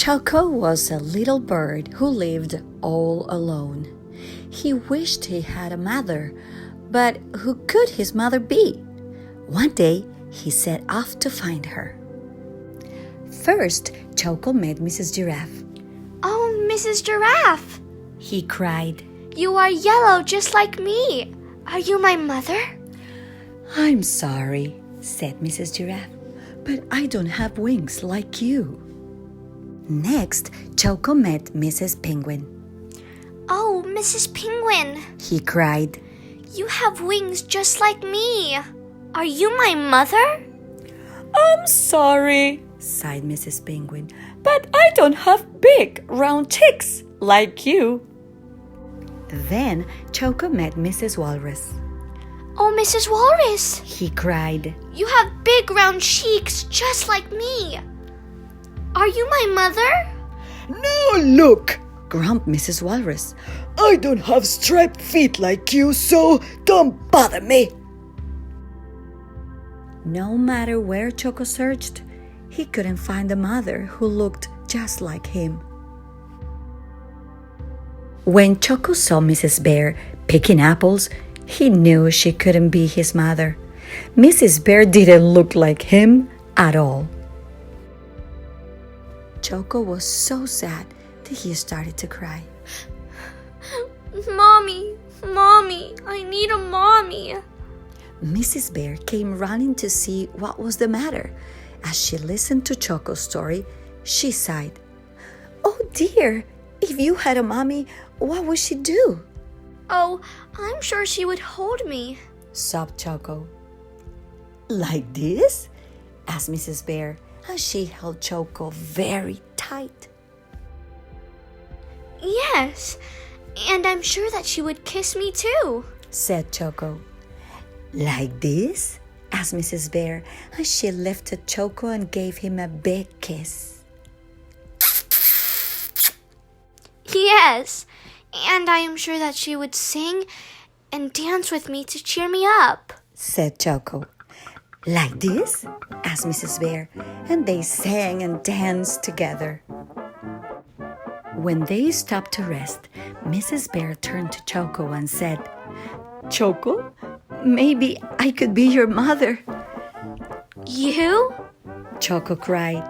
Choco was a little bird who lived all alone. He wished he had a mother, but who could his mother be? One day, he set off to find her. First, Choco met Mrs. Giraffe. "Oh, Mrs. Giraffe," he cried. "you are yellow just like me. Are you my mother?" "I'm sorry," said Mrs. Giraffe, "but I don't have wings like you." Next, Choco met Mrs. Penguin. "Oh, Mrs. Penguin," he cried. "you have wings just like me. Are you my mother?" "I'm sorry," sighed Mrs. Penguin, "but I don't have big, round cheeks like you." Then Choco met Mrs. Walrus. "Oh, Mrs. Walrus," he cried. "you have big round cheeks just like me. Are you my mother?" "Now look," grumped Mrs. Walrus. "I don't have striped feet like you, so don't bother me." No matter where Choco searched, he couldn't find a mother who looked just like him. When Choco saw Mrs. Bear picking apples, he knew she couldn't be his mother. Mrs. Bear didn't look like him at all. Choco was so sad that he started to cry. "Mommy, Mommy, I need a mommy." Mrs. Bear came running to see what was the matter. As she listened to Choco's story, she sighed. "Oh dear, if you had a mommy, what would she do?" "Oh, I'm sure she would hold me," sobbed Choco. "Like this?" asked Mrs. Bear, as she held Choco very tight. "Yes, and I'm sure that she would kiss me too," said Choco. "Like this?" asked Mrs. Bear, as she lifted Choco and gave him a big kiss. "Yes, and I am sure that she would sing and dance with me to cheer me up," said Choco. "Like this?" asked Mrs. Bear, and they sang and danced together. When they stopped to rest, Mrs. Bear turned to Choco and said, "Choco, maybe I could be your mother." "You? Choco cried.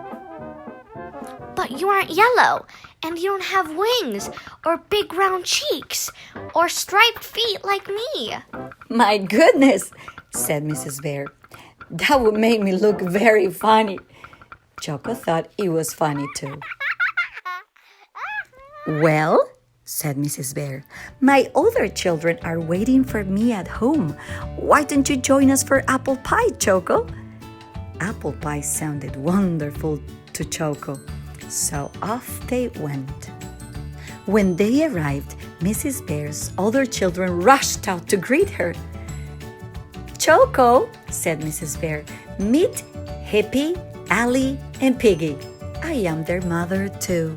But you aren't yellow, and you don't have wings, or big round cheeks, or striped feet like me." "My goodness," said Mrs. Bear. "That would make me look very funny." Choco thought it was funny too. "Well," said Mrs. Bear, "my other children are waiting for me at home. Why don't you join us for apple pie, Choco?" Apple pie sounded wonderful to Choco, so off they went. When they arrived, Mrs. Bear's other children rushed out to greet her. "Choco," said Mrs. Bear, "meet Hippie, Allie, and Piggy. I am their mother too."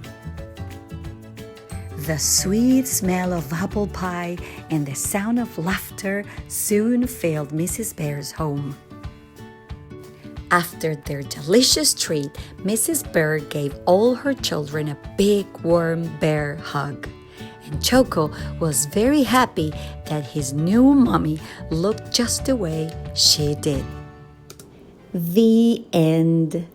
The sweet smell of apple pie and the sound of laughter soon filled Mrs. Bear's home. After their delicious treat, Mrs. Bear gave all her children a big warm bear hug. And Choco was very happy that his new mommy looked just the way she did. The end.